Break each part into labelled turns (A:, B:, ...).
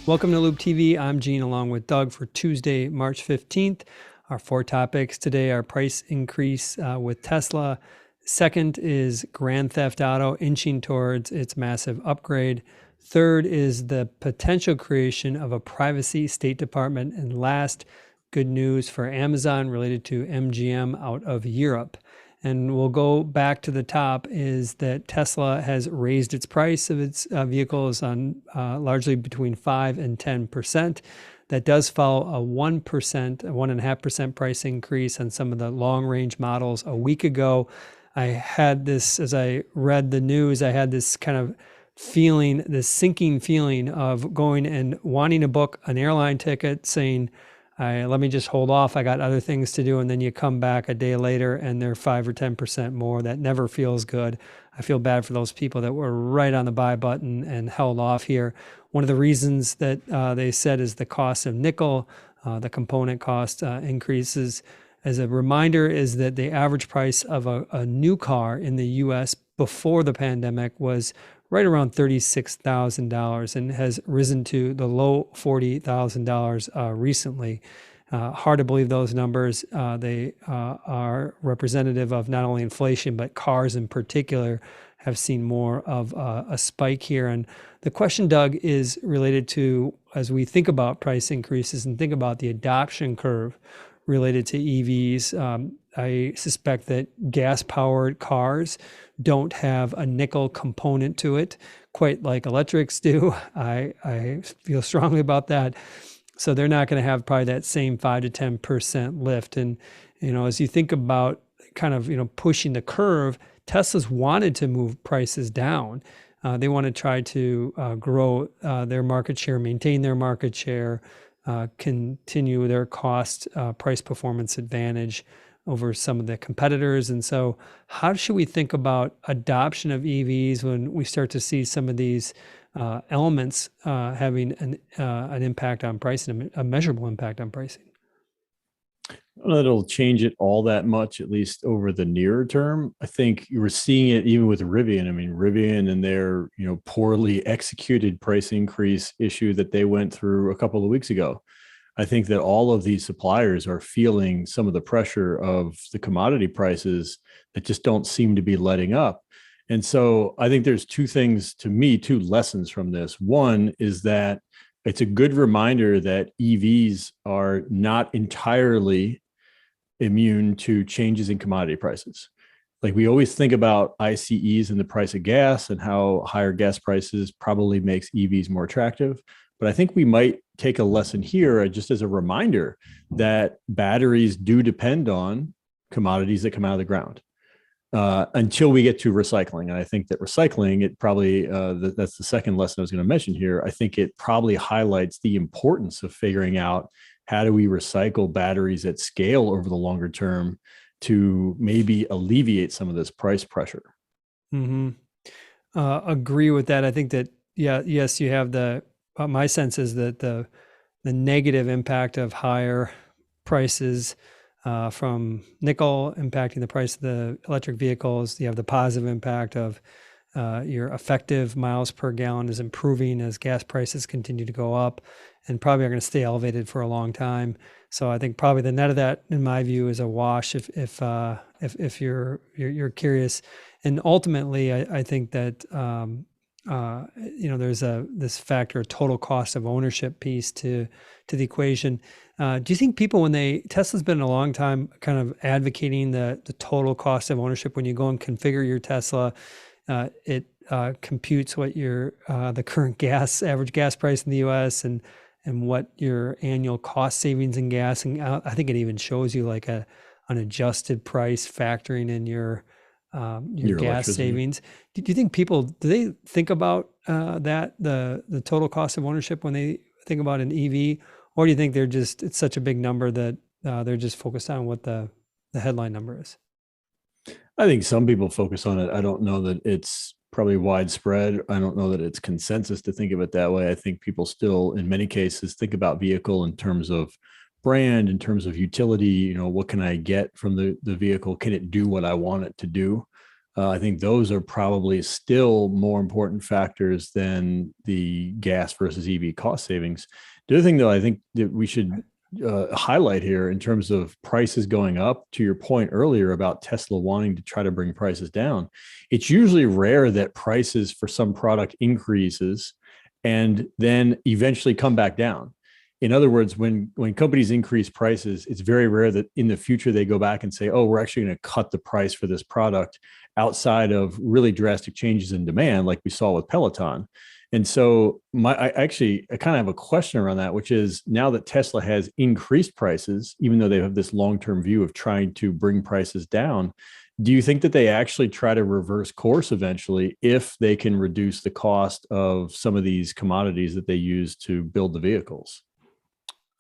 A: Welcome to Loup TV. I'm Gene along with Doug for Tuesday, March 15th. Our 4 topics today are price increase with Tesla. Second is Grand Theft Auto inching towards its massive upgrade. Third is the potential creation of a privacy State Department. And last, good news for Amazon related to MGM out of Europe. And we'll go back to the top is that Tesla has raised its price of its vehicles on largely between 5 and 10%. That does follow a 1%, a 1.5% price increase on some of the long range models a week ago. I had this, as I read the news, I had this kind of feeling, this sinking feeling of going and wanting to book an airline ticket saying, let me just hold off. I got other things to do. And then you come back a day later and they're 5 or 10% more. That never feels good. I feel bad for those people that were right on the buy button and held off here. One of the reasons that they said is the cost of nickel, the component cost increases. As a reminder, is that the average price of a new car in the US before the pandemic was right around $36,000 and has risen to the low $40,000 recently. Hard to believe those numbers. They are representative of not only inflation, but cars in particular have seen more of a spike here. And the question, Doug, is related to, as we think about price increases and think about the adoption curve related to EVs, I suspect that gas-powered cars don't have a nickel component to it, quite like electrics do. I feel strongly about that. So they're not going to have probably that same 5 to 10% lift. And, as you think about kind of, pushing the curve, Tesla's wanted to move prices down. They want to try to grow their market share, maintain their market share, continue their cost price performance advantage over some of the competitors. And so how should we think about adoption of EVs when we start to see some of these elements having an impact on pricing, a measurable impact on pricing?
B: It'll change it all that much, at least over the nearer term. I think you were seeing it even with Rivian. I mean, Rivian and their poorly executed price increase issue that they went through a couple of weeks ago. I think that all of these suppliers are feeling some of the pressure of the commodity prices that just don't seem to be letting up. And so I think there's two lessons from this. One is that it's a good reminder that EVs are not entirely immune to changes in commodity prices. Like we always think about ICEs and the price of gas and how higher gas prices probably makes EVs more attractive. But I think we might take a lesson here just as a reminder that batteries do depend on commodities that come out of the ground until we get to recycling. And I think that recycling, it probably, that's the second lesson I was going to mention here. I think it probably highlights the importance of figuring out how do we recycle batteries at scale over the longer term to maybe alleviate some of this price pressure.
A: Mm-hmm. Agree with that. I think that, yes, you have my sense is that the negative impact of higher prices from nickel impacting the price of the electric vehicles. You have the positive impact of your effective miles per gallon is improving as gas prices continue to go up and probably are going to stay elevated for a long time. So I think probably the net of that, in my view, is a wash if you're curious. And ultimately, I think that there's this factor, total cost of ownership piece to the equation. Do you think people, Tesla's been a long time kind of advocating the total cost of ownership? When you go and configure your Tesla, it computes what the current average gas price in the U.S. and what your annual cost savings in gas, and I think it even shows you like an adjusted price factoring in your gas savings. Do you think do they think about the total cost of ownership when they think about an EV, or do you think it's such a big number that they're just focused on what the headline number is?
B: I think some people focus on it. I don't know that it's probably widespread. I don't know that it's consensus to think of it that way. I think people still, in many cases, think about vehicle in terms of brand, in terms of utility. What can I get from the vehicle? Can it do what I want it to do? I think those are probably still more important factors than the gas versus EV cost savings. The other thing, though, I think that we should highlight here in terms of prices going up, to your point earlier about Tesla wanting to try to bring prices down, it's usually rare that prices for some product increases and then eventually come back down. In other words, when companies increase prices, it's very rare that in the future they go back and say, "Oh, we're actually going to cut the price for this product," outside of really drastic changes in demand, like we saw with Peloton. And so, I kind of have a question around that, which is now that Tesla has increased prices, even though they have this long-term view of trying to bring prices down, do you think that they actually try to reverse course eventually if they can reduce the cost of some of these commodities that they use to build the vehicles?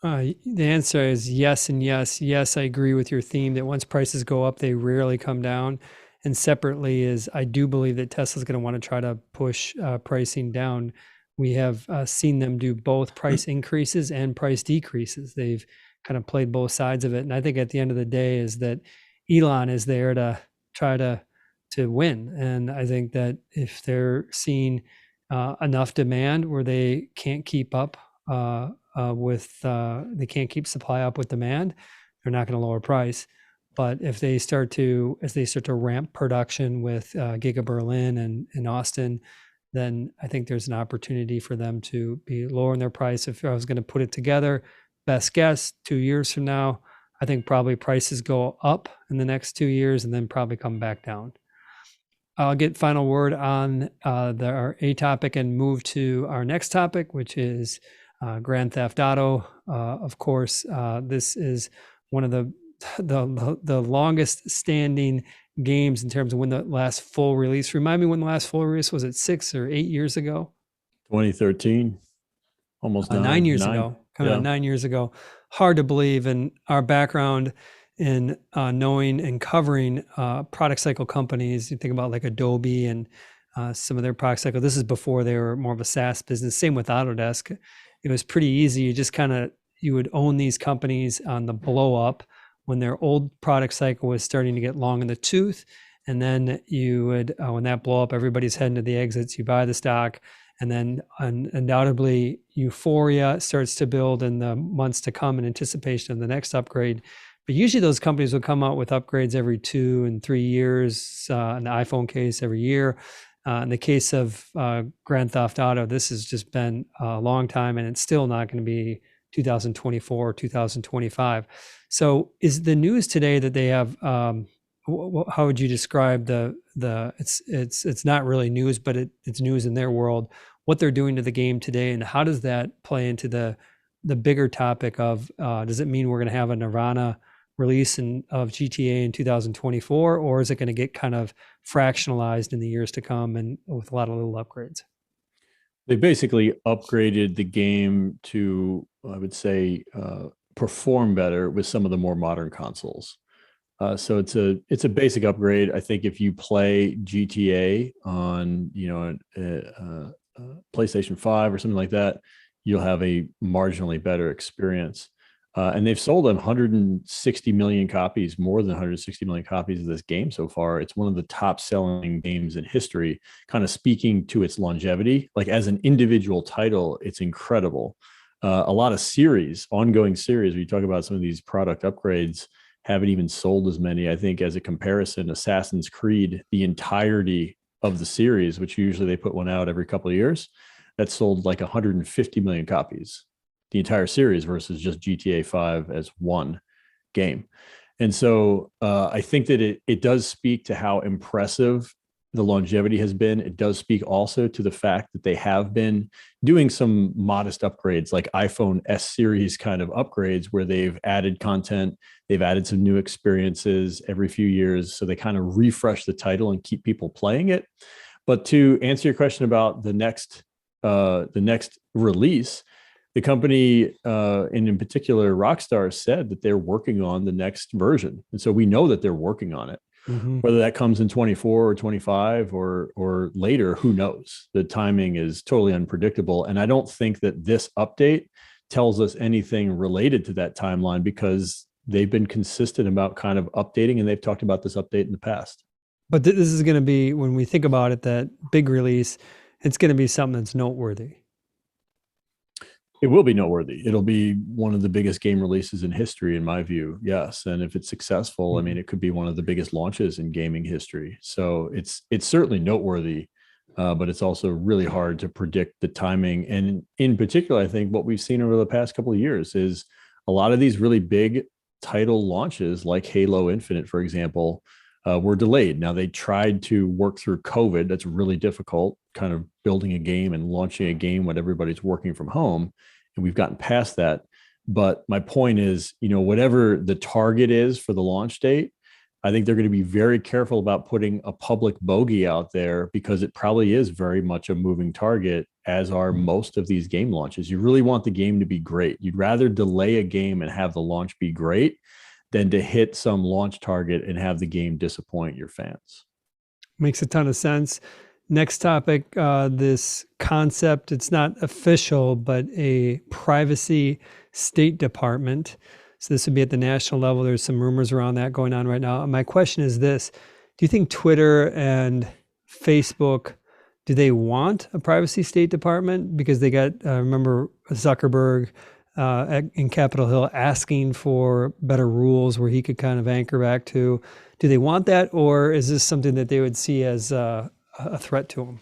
A: The answer is yes and yes. Yes, I agree with your theme that once prices go up, they rarely come down. And separately is I do believe that Tesla's going to want to try to push pricing down. We have seen them do both price increases and price decreases. They've kind of played both sides of it. And I think at the end of the day is that Elon is there to try to win. And I think that if they're seeing enough demand where they can't keep up they can't keep supply up with demand, they're not going to lower price. But if they start to as they start to ramp production with Giga Berlin and Austin, then I think there's an opportunity for them to be lowering their price. If I was going to put it together, best guess 2 years from now, I think probably prices go up in the next 2 years and then probably come back down. I'll get final word on our A topic and move to our next topic, which is Grand Theft Auto. Of course, this is one of the longest standing games in terms of when the last full release. Remind me when the last full release was. It 6 or 8 years ago?
B: 2013, almost
A: 9 years
B: nine.
A: ago, coming
B: Yeah.
A: on 9 years ago. Hard to believe. And our background in knowing and covering product cycle companies, you think about like Adobe and some of their product cycle. This is before they were more of a SaaS business. Same with Autodesk. It was pretty easy. You just you would own these companies on the blow up when their old product cycle was starting to get long in the tooth. And then you would, when that blow up, everybody's heading to the exits, you buy the stock. And then undoubtedly euphoria starts to build in the months to come in anticipation of the next upgrade. But usually those companies will come out with upgrades every 2 and 3 years, in the iPhone case every year. In the case of Grand Theft Auto, this has just been a long time, and it's still not going to be 2024 or 2025. So is the news today that they have, how would you describe it's not really news, but it's news in their world, what they're doing to the game today, and how does that play into the bigger topic of, does it mean we're going to have a Nirvana release of GTA in 2024, or is it going to get kind of fractionalized in the years to come and with a lot of little upgrades?
B: They basically upgraded the game to, I would say, perform better with some of the more modern consoles. So it's a basic upgrade. I think if you play GTA on PlayStation 5 or something like that, you'll have a marginally better experience. And they've sold 160 million copies, more than 160 million copies of this game so far. It's one of the top selling games in history, kind of speaking to its longevity. Like as an individual title, it's incredible. A lot of ongoing series, where you talk about some of these product upgrades, haven't even sold as many. I think as a comparison, Assassin's Creed, the entirety of the series, which usually they put one out every couple of years, that sold like 150 million copies, the entire series, versus just GTA 5 as one game. And so I think that it does speak to how impressive the longevity has been. It does speak also to the fact that they have been doing some modest upgrades, like iPhone S series kind of upgrades, where they've added content, they've added some new experiences every few years. So they kind of refresh the title and keep people playing it. But to answer your question about the next release, the company, and in particular Rockstar, said that they're working on the next version. And so we know that they're working on it.
A: Mm-hmm.
B: Whether that comes in 24 or 25 or later, who knows? The timing is totally unpredictable. And I don't think that this update tells us anything related to that timeline, because they've been consistent about kind of updating, and they've talked about this update in the past.
A: But this is going to be, when we think about it, that big release, it's going to be something that's noteworthy.
B: It will be noteworthy. It'll be one of the biggest game releases in history, in my view. Yes, and if it's successful, I mean,
A: Mhm.
B: it could be one of the biggest launches in gaming history. So it's certainly noteworthy, but it's also really hard to predict the timing. And in particular, I think what we've seen over the past couple of years is a lot of these really big title launches, like Halo Infinite, for example, were delayed. Now they tried to work through COVID. That's really difficult, kind of building a game and launching a game when everybody's working from home, and we've gotten past that. But my point is, whatever the target is for the launch date, I think they're going to be very careful about putting a public bogey out there because it probably is very much a moving target, as are most of these game launches. You really want the game to be great. You'd rather delay a game and have the launch be great than to hit some launch target and have the game disappoint your fans.
A: Makes a ton of sense. Next topic, this concept, it's not official, but a privacy State Department. So this would be at the national level. There's some rumors around that going on right now. My question is this: do you think Twitter and Facebook, do they want a privacy State Department? Because they got, remember Zuckerberg in Capitol Hill asking for better rules where he could kind of anchor back to. Do they want that, or is this something that they would see as a threat to them?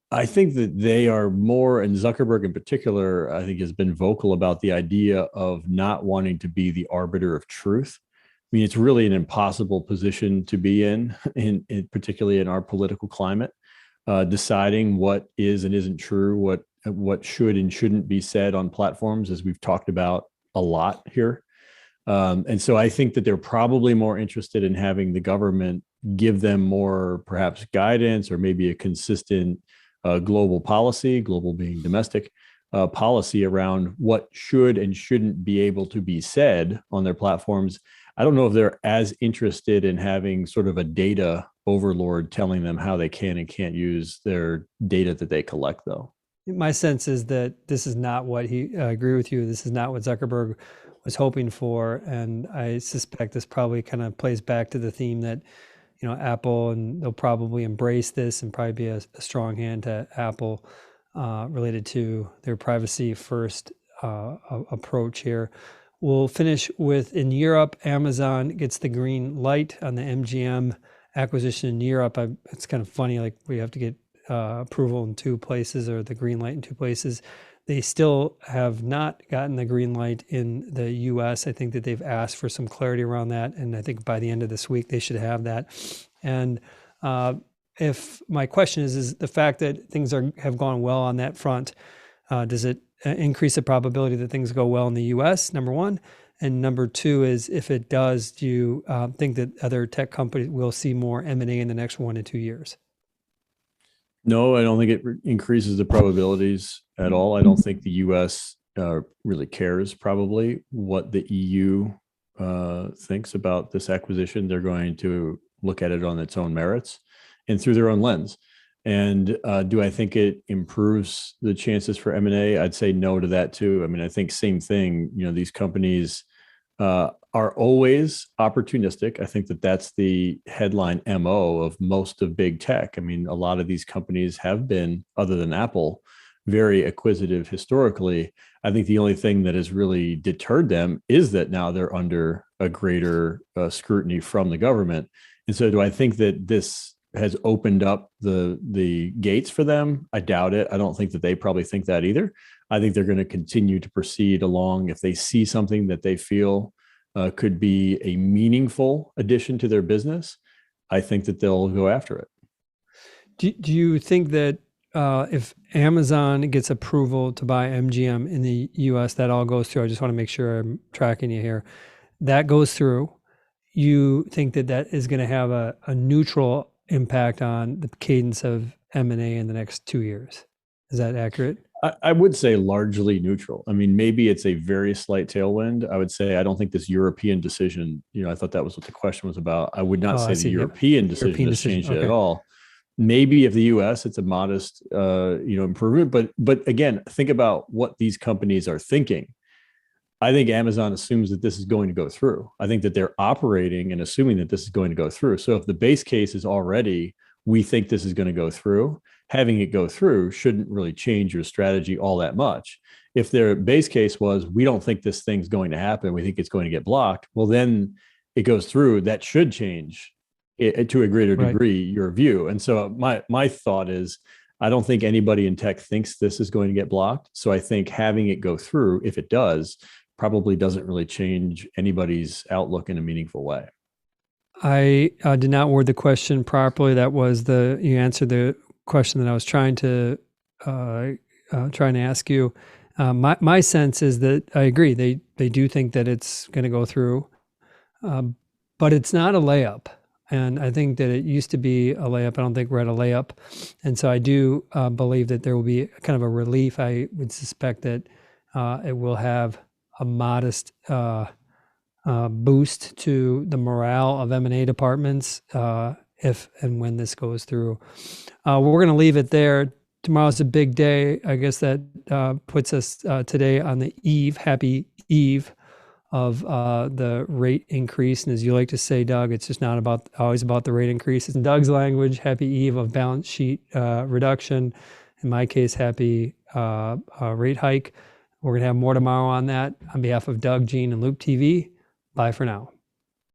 B: I think that they are more, and Zuckerberg in particular, I think has been vocal about the idea of not wanting to be the arbiter of truth. I mean, it's really an impossible position to be in particularly in our political climate, deciding what is and isn't true, what should and shouldn't be said on platforms, as we've talked about a lot here. And so I think that they're probably more interested in having the government give them more, perhaps, guidance or maybe a consistent global policy, global being domestic, policy around what should and shouldn't be able to be said on their platforms. I don't know if they're as interested in having sort of a data overlord telling them how they can and can't use their data that they collect, though.
A: My sense is that this is not what I agree with you. This is not what Zuckerberg was hoping for. And I suspect this probably kind of plays back to the theme that, Apple, and they'll probably embrace this and probably be a strong hand to Apple related to their privacy first approach here. We'll finish with, in Europe, Amazon gets the green light on the MGM acquisition in Europe. It's kind of funny, like we have to get approval in two places, or the green light in two places. They still have not gotten the green light in the US. I think that they've asked for some clarity around that, and I think by the end of this week they should have that. And if my question is the fact that things have gone well on that front, does it increase the probability that things go well in the US, number one? And number two is, if it does, do you think that other tech companies will see more M&A in the next 1 to 2 years?
B: No, I don't think it increases the probabilities at all. I don't think the U.S. Really cares probably what the EU thinks about this acquisition. They're going to look at it on its own merits and through their own lens. And do I think it improves the chances for M&A? I'd say no to that too. I mean, I think same thing. These companies are always opportunistic. I think that that's the headline MO of most of big tech. I mean, a lot of these companies have been, other than Apple, very acquisitive historically. I think the only thing that has really deterred them is that now they're under a greater scrutiny from the government. And so, do I think that this has opened up the gates for them? I doubt it. I don't think that they probably think that either. I think they're going to continue to proceed along. If they see something that they feel could be a meaningful addition to their business, I think that they'll go after it.
A: Do you think that if Amazon gets approval to buy MGM in the US, that all goes through? I just want to make sure I'm tracking you here. That goes through. You think that that is going to have a neutral impact on the cadence of M&A in the next 2 years? Is that accurate?
B: I would say largely neutral. I mean, maybe it's a very slight tailwind. I would say I don't think this European decision, I thought that was what the question was about. I would not
A: Oh, I
B: say the
A: see. Yep.
B: European decision
A: European
B: has
A: decision.
B: changed it
A: Okay.
B: at all. Maybe if the US, it's a modest improvement. But again, think about what these companies are thinking. I think Amazon assumes that this is going to go through. I think that they're operating and assuming that this is going to go through. So if the base case is already, we think this is going to go through, having it go through shouldn't really change your strategy all that much. If their base case was, we don't think this thing's going to happen, we think it's going to get blocked, well, then it goes through. That should change it, to a greater
A: Right.
B: degree your view. And so my thought is, I don't think anybody in tech thinks this is going to get blocked. So I think having it go through, if it does, probably doesn't really change anybody's outlook in a meaningful way.
A: I did not word the question properly. That was you answered the question that I was trying to ask you. My sense is that I agree. They do think that it's going to go through, but it's not a layup. And I think that it used to be a layup. I don't think we're at a layup. And so I do believe that there will be kind of a relief. I would suspect that it will have a modest boost to the morale of M&A departments if and when this goes through. We're going to leave it there. Tomorrow's a big day. I guess that puts us today on the eve, happy eve of the rate increase. And as you like to say, Doug, it's just not always about the rate increase. In Doug's language, happy eve of balance sheet reduction. In my case, happy rate hike. We're going to have more tomorrow on that. On behalf of Doug, Gene, and Loup TV, bye for now.